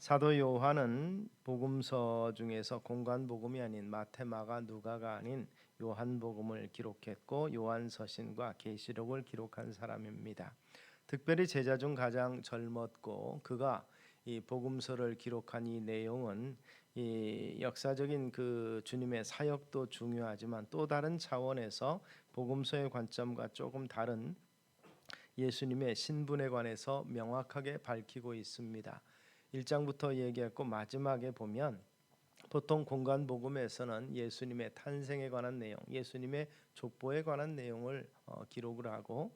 사도 요한은 복음서 중에서 공관 복음이 아닌 마태, 마가, 누가가 아닌 요한 복음을 기록했고 요한서신과 계시록을 기록한 사람입니다. 특별히 제자 중 가장 젊었고 그가 이 복음서를 기록한 이 내용은 이 역사적인 그 주님의 사역도 중요하지만 또 다른 차원에서 복음서의 관점과 조금 다른 예수님의 신분에 관해서 명확하게 밝히고 있습니다. 1장부터 얘기했고 마지막에 보면 보통 공간 복음에서는 예수님의 탄생에 관한 내용, 예수님의 족보에 관한 내용을 기록을 하고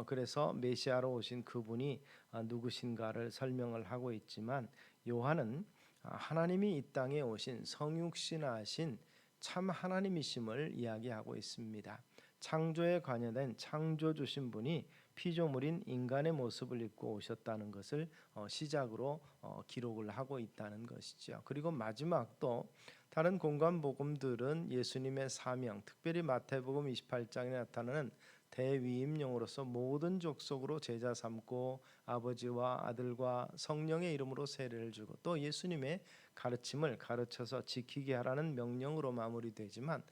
그래서 메시아로 오신 그분이 누구신가를 설명을 하고 있지만 요한은 하나님이 이 땅에 오신 성육신하신 참 하나님이심을 이야기하고 있습니다. 창조에 관여된 창조주신 분이 피조물인 인간의 모습을 입고 오셨다는 것을 시작으로 기록을 하고 있다는 것이죠. 그리고 마지막도 다른 공간 복음들은 예수님의 사명, 특별히 마태복음 28장에 나타나는 대위임령으로서 모든 족속으로 제자 삼고 아버지와 아들과 성령의 이름으로 세례를 주고 또 예수님의 가르침을 가르쳐서 지키게 하라는 명령으로 마무리되지만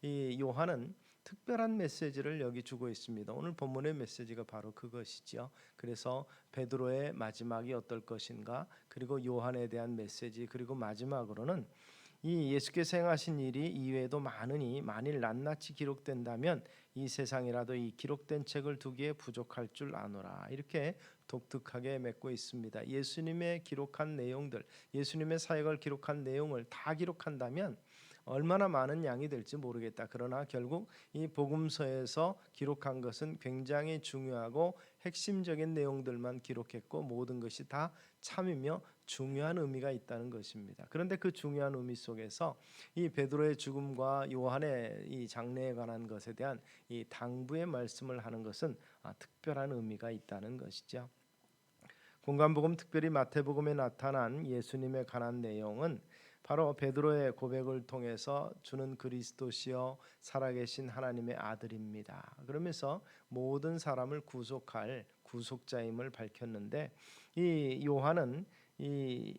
이 요한은 특별한 메시지를 여기 주고 있습니다. 오늘 본문의 메시지가 바로 그것이죠. 그래서 베드로의 마지막이 어떨 것인가, 그리고 요한에 대한 메시지, 그리고 마지막으로는 이 예수께서 행하신 일이 이외에도 많으니 만일 낱낱이 기록된다면 이 세상이라도 이 기록된 책을 두기에 부족할 줄 아노라. 이렇게 독특하게 맺고 있습니다. 예수님의 기록한 내용들, 예수님의 사역을 기록한 내용을 다 기록한다면 얼마나 많은 양이 될지 모르겠다. 그러나 결국 이 복음서에서 기록한 것은 굉장히 중요하고 핵심적인 내용들만 기록했고 모든 것이 다 참이며 중요한 의미가 있다는 것입니다. 그런데 그 중요한 의미 속에서 이 베드로의 죽음과 요한의 이 장례에 관한 것에 대한 이 당부의 말씀을 하는 것은 특별한 의미가 있다는 것이죠. 공간복음 특별히 마태복음에 나타난 예수님에 관한 내용은 바로 베드로의 고백을 통해서 주는 그리스도시요 살아계신 하나님의 아들입니다. 그러면서 모든 사람을 구속할 구속자임을 밝혔는데 이 요한은 이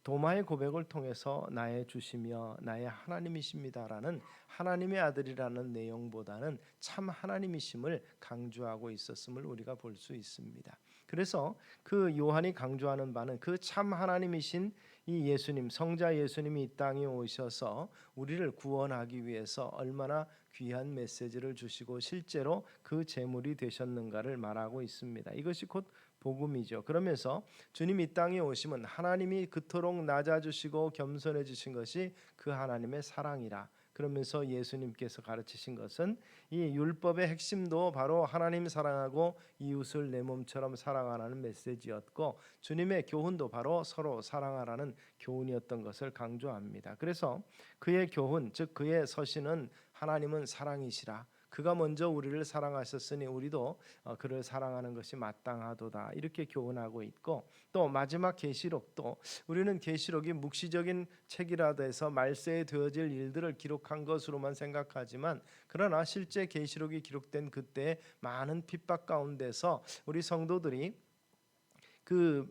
도마의 고백을 통해서 나의 주시며 나의 하나님이십니다라는 하나님의 아들이라는 내용보다는 참 하나님이심을 강조하고 있었음을 우리가 볼 수 있습니다. 그래서 그 요한이 강조하는 바는 그 참 하나님이신 이 예수님, 성자 예수님이 이 땅에 오셔서 우리를 구원하기 위해서 얼마나 귀한 메시지를 주시고 실제로 그 제물이 되셨는가를 말하고 있습니다. 이것이 곧 복음이죠. 그러면서 주님 이 땅에 오심은 하나님이 그토록 낮아주시고 겸손해주신 것이 그 하나님의 사랑이라. 그러면서 예수님께서 가르치신 것은 이 율법의 핵심도 바로 하나님 사랑하고 이웃을 내 몸처럼 사랑하라는 메시지였고 주님의 교훈도 바로 서로 사랑하라는 교훈이었던 것을 강조합니다. 그래서 그의 교훈, 즉 그의 서신은 하나님은 사랑이시라. 그가 먼저 우리를 사랑하셨으니 우리도 그를 사랑하는 것이 마땅하도다. 이렇게 교훈하고 있고 또 마지막 계시록도 우리는 계시록이 묵시적인 책이라도 해서 말세에 되어질 일들을 기록한 것으로만 생각하지만 그러나 실제 계시록이 기록된 그때 많은 핍박 가운데서 우리 성도들이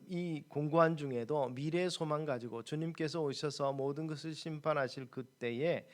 이 공고한 중에도 미래의 소망 가지고 주님께서 오셔서 모든 것을 심판하실 그때에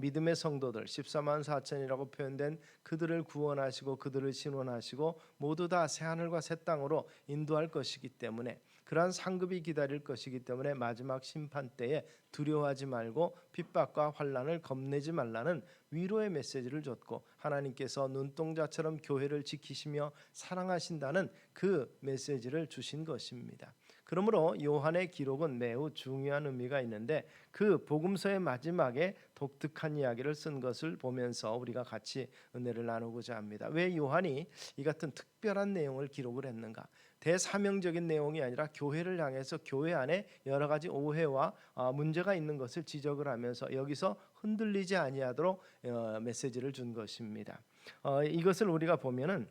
믿음의 성도들 14만 4천이라고 표현된 그들을 구원하시고 그들을 신원하시고 모두 다 새하늘과 새 땅으로 인도할 것이기 때문에 그러한 상급이 기다릴 것이기 때문에 마지막 심판 때에 두려워하지 말고 핍박과 환난을 겁내지 말라는 위로의 메시지를 줬고 하나님께서 눈동자처럼 교회를 지키시며 사랑하신다는 그 메시지를 주신 것입니다. 그러므로 요한의 기록은 매우 중요한 의미가 있는데 그 복음서의 마지막에 독특한 이야기를 쓴 것을 보면서 우리가 같이 은혜를 나누고자 합니다. 왜 요한이 이 같은 특별한 내용을 기록을 했는가? 대사명적인 내용이 아니라 교회를 향해서 교회 안에 여러 가지 오해와 문제가 있는 것을 지적을 하면서 여기서 흔들리지 아니하도록 메시지를 준 것입니다. 이것을 우리가 보면은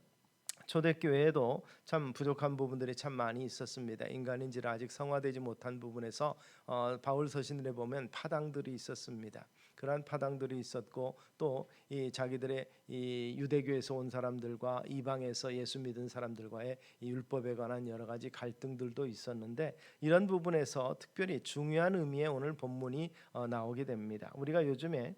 초대교회에도 참 부족한 부분들이 참 많이 있었습니다. 인간인지라 아직 성화되지 못한 부분에서 바울 서신들에 보면 파당들이 있었습니다. 그러한 파당들이 있었고 또 이 자기들의 이 유대교에서 온 사람들과 이방에서 예수 믿은 사람들과의 이 율법에 관한 여러 가지 갈등들도 있었는데, 이런 부분에서 특별히 중요한 의미의 오늘 본문이 나오게 됩니다. 우리가 요즘에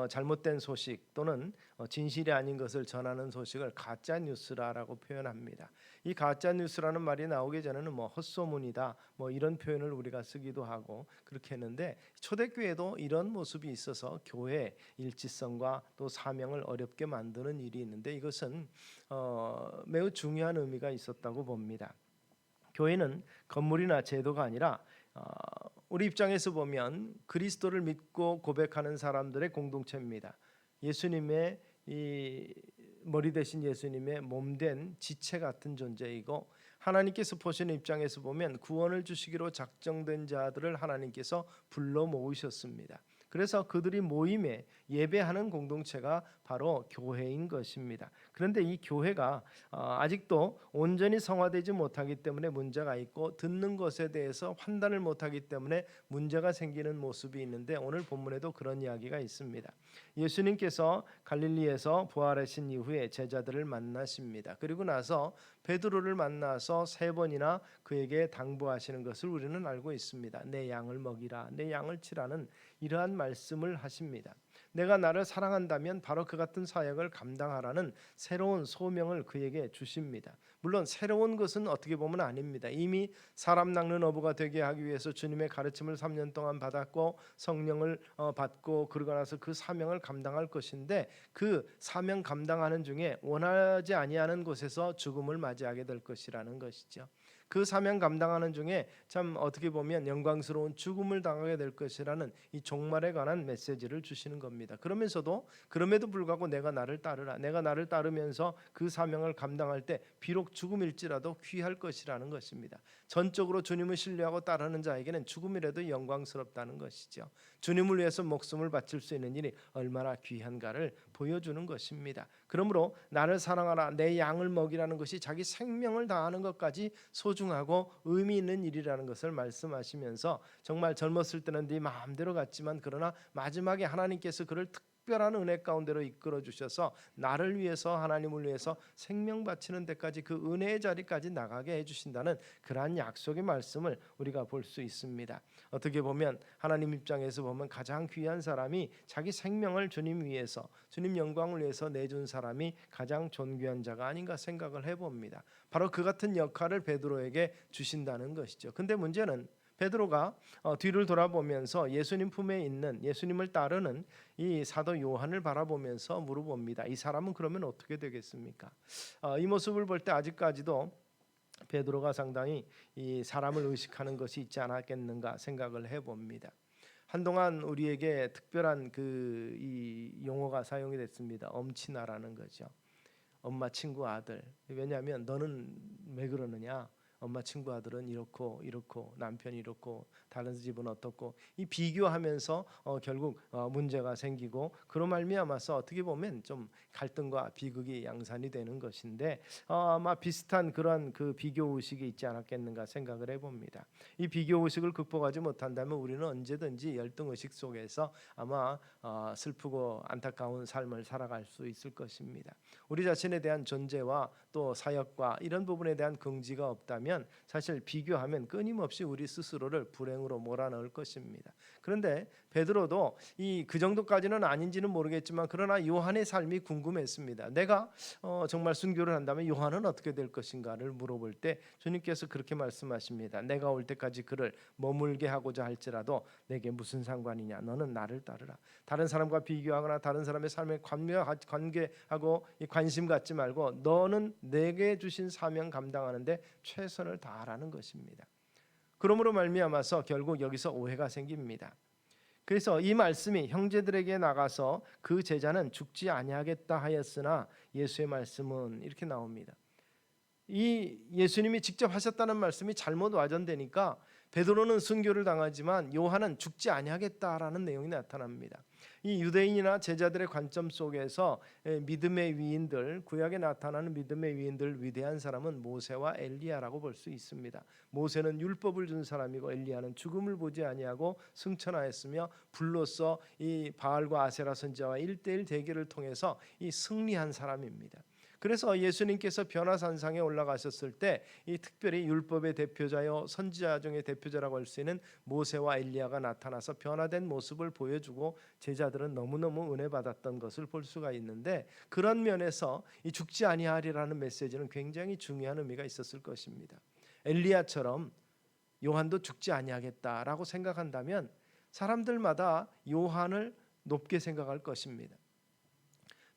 잘못된 소식 또는 진실이 아닌 것을 전하는 소식을 가짜 뉴스라고 표현합니다. 이 가짜 뉴스라는 말이 나오기 전에는 헛소문이다 이런 표현을 우리가 쓰기도 하고 그렇게 했는데, 초대교회도 이런 모습이 있어서 교회 일치성과 또 사명을 어렵게 만드는 일이 있는데, 이것은 매우 중요한 의미가 있었다고 봅니다. 교회는 건물이나 제도가 아니라 우리 입장에서 보면 그리스도를 믿고 고백하는 사람들의 공동체입니다. 예수님의 이 머리 대신 예수님의 몸된 지체 같은 존재이고, 하나님께서 보시는 입장에서 보면 구원을 주시기로 작정된 자들을 하나님께서 불러 모으셨습니다. 그래서 그들이 모임에 예배하는 공동체가 바로 교회인 것입니다. 그런데 이 교회가 아직도 온전히 성화되지 못하기 때문에 문제가 있고, 듣는 것에 대해서 판단을 못하기 때문에 문제가 생기는 모습이 있는데, 오늘 본문에도 그런 이야기가 있습니다. 예수님께서 갈릴리에서 부활하신 이후에 제자들을 만나십니다. 그리고 나서 베드로를 만나서 3번이나 그에게 당부하시는 것을 우리는 알고 있습니다. 내 양을 먹이라, 내 양을 치라는 이러한 말씀을 하십니다. 내가 나를 사랑한다면 바로 그 같은 사역을 감당하라는 새로운 소명을 그에게 주십니다. 물론 새로운 것은 어떻게 보면 아닙니다. 이미 사람 낚는 어부가 되게 하기 위해서 주님의 가르침을 3년 동안 받았고 성령을 받고 그러고 나서 그 사명을 감당할 것인데, 그 사명 감당하는 중에 원하지 아니하는 곳에서 죽음을 맞이하게 될 것이라는 것이죠. 그 사명 감당하는 중에 참 어떻게 보면 영광스러운 죽음을 당하게 될 것이라는 이 종말에 관한 메시지를 주시는 겁니다. 그럼에도 불구하고 내가 나를 따르라, 내가 나를 따르면서 그 사명을 감당할 때 비록 죽음일지라도 귀할 것이라는 것입니다. 전적으로 주님을 신뢰하고 따르는 자에게는 죽음이라도 영광스럽다는 것이죠. 주님을 위해서 목숨을 바칠 수 있는 일이 얼마나 귀한가를 보여주는 것입니다. 그러므로 나를 사랑하라, 내 양을 먹이라는 것이 자기 생명을 다하는 것까지 소중하고 의미 있는 일이라는 것을 말씀하시면서, 정말 젊었을 때는 네 마음대로 갔지만 그러나 마지막에 하나님께서 그를 특별한 은혜 가운데로 이끌어 주셔서 나를 위해서, 하나님을 위해서 생명 바치는 데까지 그 은혜의 자리까지 나가게 해주신다는 그러한 약속의 말씀을 우리가 볼 수 있습니다. 어떻게 보면 하나님 입장에서 보면 가장 귀한 사람이 자기 생명을 주님 위해서, 주님 영광을 위해서 내준 사람이 가장 존귀한 자가 아닌가 생각을 해봅니다. 바로 그 같은 역할을 베드로에게 주신다는 것이죠. 근데 문제는 베드로가 뒤를 돌아보면서 예수님 품에 있는, 예수님을 따르는 이 사도 요한을 바라보면서 물어봅니다. 이 사람은 그러면 어떻게 되겠습니까? 이 모습을 볼 때 아직까지도 베드로가 상당히 이 사람을 의식하는 것이 있지 않았겠는가 생각을 해봅니다. 한동안 우리에게 특별한 이 용어가 사용이 됐습니다. 엄친아라는 거죠. 엄마 친구 아들. 왜냐하면 너는 왜 그러느냐? 엄마 친구 아들은 이렇고 남편이 이렇고 다른 집은 어떻고, 이 비교하면서 결국 문제가 생기고, 그로 말미암아서 어떻게 보면 좀 갈등과 비극이 양산이 되는 것인데, 아마 비슷한 그런 그 비교 의식이 있지 않았겠는가 생각을 해봅니다. 이 비교 의식을 극복하지 못한다면 우리는 언제든지 열등 의식 속에서 아마 슬프고 안타까운 삶을 살아갈 수 있을 것입니다. 우리 자신에 대한 존재와 또 사역과 이런 부분에 대한 긍지가 없다면 사실 비교하면 끊임없이 우리 스스로를 불행으로 몰아넣을 것입니다. 그런데 베드로도 그 정도까지는 아닌지는 모르겠지만, 그러나 요한의 삶이 궁금했습니다. 내가 정말 순교를 한다면 요한은 어떻게 될 것인가를 물어볼 때 주님께서 그렇게 말씀하십니다. 내가 올 때까지 그를 머물게 하고자 할지라도 내게 무슨 상관이냐? 너는 나를 따르라. 다른 사람과 비교하거나 다른 사람의 삶에 관계하고 관심 갖지 말고 너는 내게 주신 사명 감당하는데 최선을 다하라는 것입니다. 그러므로 말미암아서 결국 여기서 오해가 생깁니다. 그래서 이 말씀이 형제들에게 나가서 그 제자는 죽지 아니하겠다 하였으나 예수의 말씀은 이렇게 나옵니다. 이 예수님이 직접 하셨다는 말씀이 잘못 와전되니까 베드로는 순교를 당하지만 요한은 죽지 아니하겠다라는 내용이 나타납니다. 이 유대인이나 제자들의 관점 속에서 믿음의 위인들, 구약에 나타나는 믿음의 위인들, 위대한 사람은 모세와 엘리야라고 볼 수 있습니다. 모세는 율법을 준 사람이고 엘리야는 죽음을 보지 아니하고 승천하였으며 불로써 이 바알과 아세라 선지자와 1대1 대결을 통해서 이 승리한 사람입니다. 그래서 예수님께서 변화산상에 올라가셨을 때 이 특별히 율법의 대표자요 선지자 중의 대표자라고 할 수 있는 모세와 엘리야가 나타나서 변화된 모습을 보여주고 제자들은 너무너무 은혜 받았던 것을 볼 수가 있는데, 그런 면에서 이 죽지 아니하리라는 메시지는 굉장히 중요한 의미가 있었을 것입니다. 엘리야처럼 요한도 죽지 아니하겠다라고 생각한다면 사람들마다 요한을 높게 생각할 것입니다.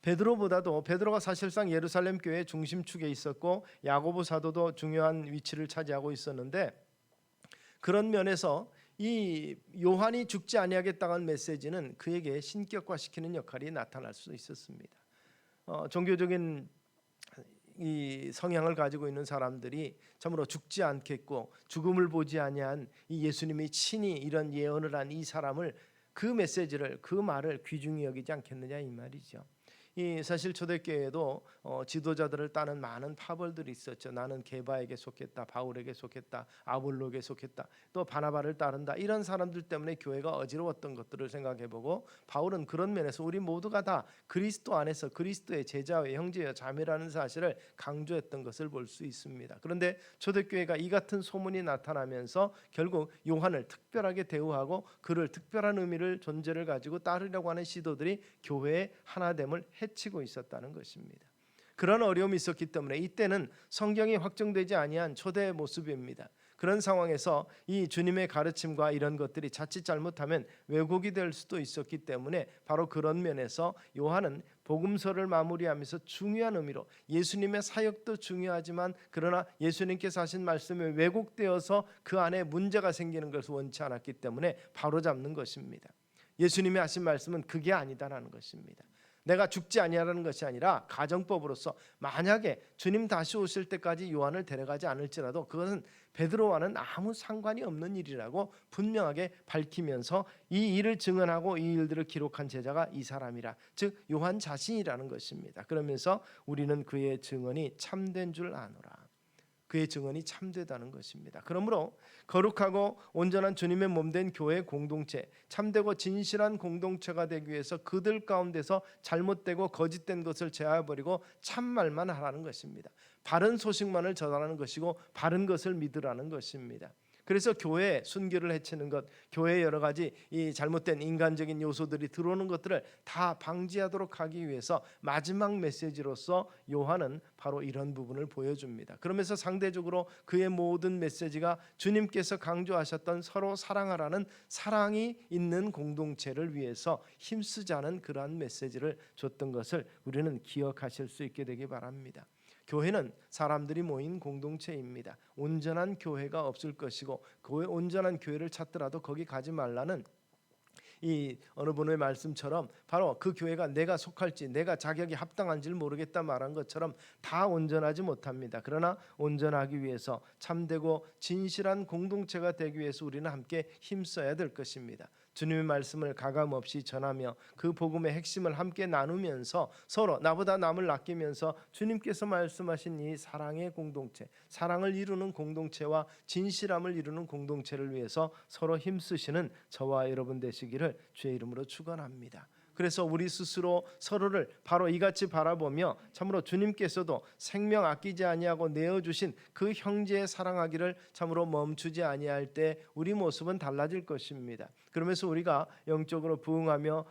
베드로가 사실상 예루살렘 교회의 중심축에 있었고 야고보 사도도 중요한 위치를 차지하고 있었는데, 그런 면에서 이 요한이 죽지 아니하겠다는 메시지는 그에게 신격화시키는 역할이 나타날 수 있었습니다. 종교적인 이 성향을 가지고 있는 사람들이 참으로 죽지 않겠고 죽음을 보지 아니한 이 예수님이 친히 이런 예언을 한 이 사람을, 그 메시지를, 그 말을 귀중히 여기지 않겠느냐 이 말이죠. 이 사실 초대교회에도 지도자들을 따는 많은 파벌들이 있었죠. 나는 게바에게 속했다, 바울에게 속했다, 아볼로에게 속했다, 또 바나바를 따른다, 이런 사람들 때문에 교회가 어지러웠던 것들을 생각해보고, 바울은 그런 면에서 우리 모두가 다 그리스도 안에서 그리스도의 제자와 형제여 자매라는 사실을 강조했던 것을 볼 수 있습니다. 그런데 초대교회가 이 같은 소문이 나타나면서 결국 요한을 특별하게 대우하고 그를 특별한 의미를, 존재를 가지고 따르려고 하는 시도들이 교회의 하나됨을 해치고 있었다는 것입니다. 그런 어려움이 있었기 때문에 이때는 성경이 확정되지 아니한 초대의 모습입니다. 그런 상황에서 이 주님의 가르침과 이런 것들이 자칫 잘못하면 왜곡이 될 수도 있었기 때문에 바로 그런 면에서 요한은 복음서를 마무리하면서 중요한 의미로, 예수님의 사역도 중요하지만 그러나 예수님께서 하신 말씀이 왜곡되어서 그 안에 문제가 생기는 것을 원치 않았기 때문에 바로잡는 것입니다. 예수님이 하신 말씀은 그게 아니다라는 것입니다. 내가 죽지 아니하라는 것이 아니라 가정법으로서 만약에 주님 다시 오실 때까지 요한을 데려가지 않을지라도 그것은 베드로와는 아무 상관이 없는 일이라고 분명하게 밝히면서 이 일을 증언하고 이 일들을 기록한 제자가 이 사람이라, 즉 요한 자신이라는 것입니다. 그러면서 우리는 그의 증언이 참된 줄 아노라. 그의 증언이 참되다는 것입니다. 그러므로 거룩하고 온전한 주님의 몸된 교회 공동체, 참되고 진실한 공동체가 되기 위해서 그들 가운데서 잘못되고 거짓된 것을 제하여버리고 참말만 하라는 것입니다. 바른 소식만을 전하는 것이고 바른 것을 믿으라는 것입니다. 그래서 교회에 순교를 해치는 것, 교회에 여러 가지 이 잘못된 인간적인 요소들이 들어오는 것들을 다 방지하도록 하기 위해서 마지막 메시지로서 요한은 바로 이런 부분을 보여줍니다. 그러면서 상대적으로 그의 모든 메시지가 주님께서 강조하셨던 서로 사랑하라는 사랑이 있는 공동체를 위해서 힘쓰자는 그러한 메시지를 줬던 것을 우리는 기억하실 수 있게 되기 바랍니다. 교회는 사람들이 모인 공동체입니다. 온전한 교회가 없을 것이고 온전한 교회를 찾더라도 거기 가지 말라는 이 어느 분의 말씀처럼 바로 그 교회가 내가 속할지, 내가 자격이 합당한지를 모르겠다 말한 것처럼 다 온전하지 못합니다. 그러나 온전하기 위해서 참되고 진실한 공동체가 되기 위해서 우리는 함께 힘써야 될 것입니다. 주님의 말씀을 가감없이 전하며 그 복음의 핵심을 함께 나누면서 서로 나보다 남을 아끼면서 주님께서 말씀하신 이 사랑의 공동체, 사랑을 이루는 공동체와 진실함을 이루는 공동체를 위해서 서로 힘쓰시는 저와 여러분 되시기를 주의 이름으로 축원합니다. 그래서 우리 스스로 서로를 바로 이같이 바라보며 참으로 주님께서도 생명 아끼지 아니하고 내어주신 그 형제의 사랑하기를 참으로 멈추지 아니할 때 우리 모습은 달라질 것입니다. 그러면서 우리가 영적으로 부흥하며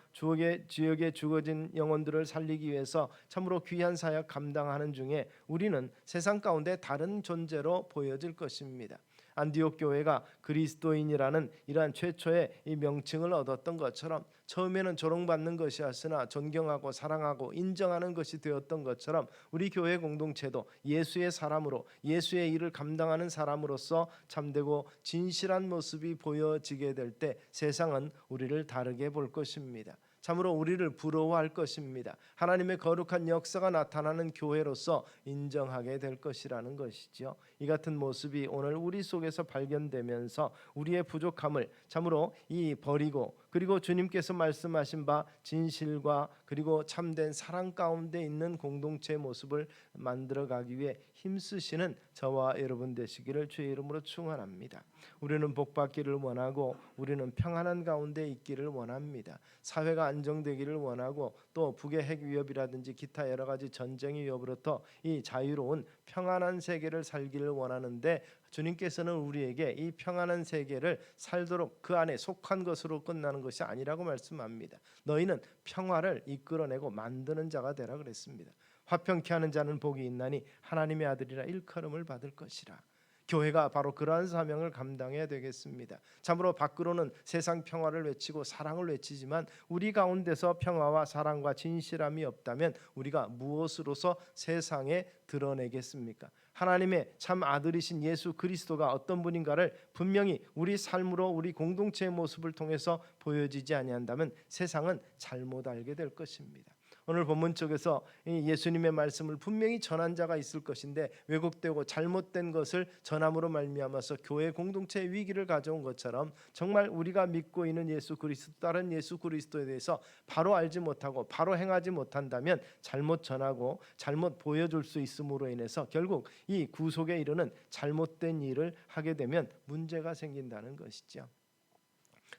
지역에 죽어진 영혼들을 살리기 위해서 참으로 귀한 사역 감당하는 중에 우리는 세상 가운데 다른 존재로 보여질 것입니다. 안디옥 교회가 그리스도인이라는 이러한 최초의 이 명칭을 얻었던 것처럼 처음에는 조롱받는 것이었으나 존경하고 사랑하고 인정하는 것이 되었던 것처럼 우리 교회 공동체도 예수의 사람으로, 예수의 일을 감당하는 사람으로서 참되고 진실한 모습이 보여지게 될 때 세상은 우리를 다르게 볼 것입니다. 참으로 우리를 부러워할 것입니다. 하나님의 거룩한 역사가 나타나는 교회로서 인정하게 될 것이라는 것이죠. 이 같은 모습이 오늘 우리 속에서 발견되면서 우리의 부족함을 참으로 버리고, 그리고 주님께서 말씀하신 바 진실과 그리고 참된 사랑 가운데 있는 공동체의 모습을 만들어가기 위해 힘쓰시는 저와 여러분 되시기를 주의 이름으로 축원합니다. 우리는 복받기를 원하고 우리는 평안한 가운데 있기를 원합니다. 사회가 안정되기를 원하고 또 북의 핵 위협이라든지 기타 여러 가지 전쟁의 위협으로부터 이 자유로운 평안한 세계를 살기를 원하는데, 주님께서는 우리에게 이 평안한 세계를 살도록 그 안에 속한 것으로 끝나는 것이 아니라고 말씀합니다. 너희는 평화를 이끌어내고 만드는 자가 되라 그랬습니다. 화평케 하는 자는 복이 있나니 하나님의 아들이라 일컬음을 받을 것이라. 교회가 바로 그러한 사명을 감당해야 되겠습니다. 참으로 밖으로는 세상 평화를 외치고 사랑을 외치지만 우리 가운데서 평화와 사랑과 진실함이 없다면 우리가 무엇으로서 세상에 드러내겠습니까? 하나님의 참 아들이신 예수 그리스도가 어떤 분인가를 분명히 우리 삶으로 우리 공동체의 모습을 통해서 보여지지 아니한다면 세상은 잘못 알게 될 것입니다. 오늘 본문 쪽에서 예수님의 말씀을 분명히 전한 자가 있을 것인데 왜곡되고 잘못된 것을 전함으로 말미암아서 교회 공동체의 위기를 가져온 것처럼 정말 우리가 믿고 있는 예수 그리스도, 다른 예수 그리스도에 대해서 바로 알지 못하고 바로 행하지 못한다면 잘못 전하고 잘못 보여줄 수 있음으로 인해서 결국 이 구속에 이르는 잘못된 일을 하게 되면 문제가 생긴다는 것이죠.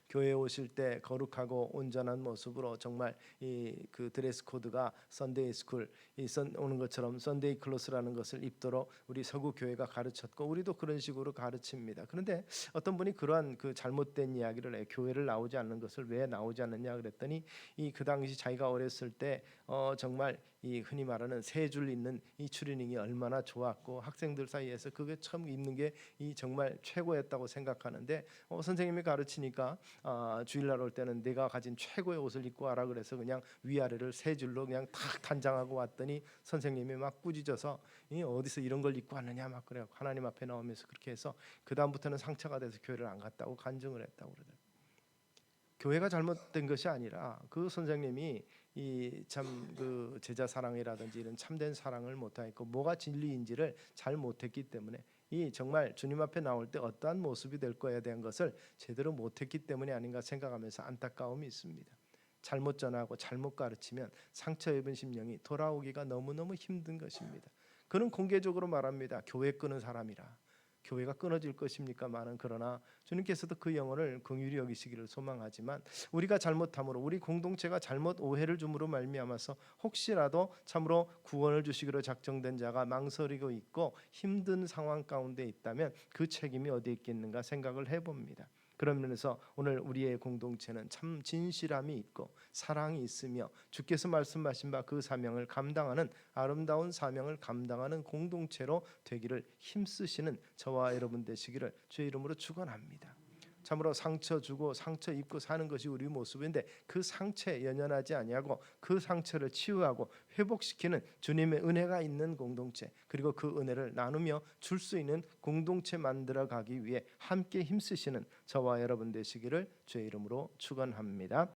교회에 오실 때 거룩하고 온전한 모습으로 정말 그 드레스 코드가 선데이 스쿨 오는 것처럼 선데이 클로스라는 것을 입도록 우리 서구 교회가 가르쳤고 우리도 그런 식으로 가르칩니다. 그런데 어떤 분이 그러한 그 잘못된 이야기를 해, 교회를 나오지 않는 것을 왜 나오지 않느냐 그랬더니 그 당시 자기가 어렸을 때 정말 이 흔히 말하는 세 줄 있는 이 추리닝이 얼마나 좋았고 학생들 사이에서 그게 처음 입는 게 이 정말 최고였다고 생각하는데 선생님이 가르치니까 주일날 올 때는 내가 가진 최고의 옷을 입고 와라 그래서 그냥 위아래를 세 줄로 그냥 탁 단장하고 왔더니 선생님이 막 꾸짖어서 어디서 이런 걸 입고 왔느냐 막 그래요. 하나님 앞에 나오면서 그렇게 해서 그 다음부터는 상처가 돼서 교회를 안 갔다고 간증을 했다고 그러더라고요. 교회가 잘못된 것이 아니라 그 선생님이 이 참 그 제자 사랑이라든지 이런 참된 사랑을 못하고 뭐가 진리인지를 잘 못했기 때문에 이 정말 주님 앞에 나올 때 어떠한 모습이 될 거에 대한 것을 제대로 못했기 때문이 아닌가 생각하면서 안타까움이 있습니다. 잘못 전하고 잘못 가르치면 상처 입은 심령이 돌아오기가 너무너무 힘든 것입니다. 그는 공개적으로 말합니다. 교회 끄는 사람이라. 교회가 끊어질 것입니까마는, 그러나 주님께서도 그 영혼을 긍휼히 여기시기를 소망하지만 우리가 잘못함으로 우리 공동체가 잘못 오해를 줌으로 말미암아서 혹시라도 참으로 구원을 주시기로 작정된 자가 망설이고 있고 힘든 상황 가운데 있다면 그 책임이 어디에 있겠는가 생각을 해봅니다. 그런 면에서 오늘 우리의 공동체는 참 진실함이 있고 사랑이 있으며 주께서 말씀하신 바 그 사명을 감당하는 아름다운 사명을 감당하는 공동체로 되기를 힘쓰시는 저와 여러분 되시기를 주의 이름으로 축원합니다. 참으로 상처 주고 상처 입고 사는 것이 우리 모습인데 그 상처에 연연하지 아니하고 그 상처를 치유하고 회복시키는 주님의 은혜가 있는 공동체, 그리고 그 은혜를 나누며 줄 수 있는 공동체 만들어 가기 위해 함께 힘쓰시는 저와 여러분 되시기를 주의 이름으로 축원합니다.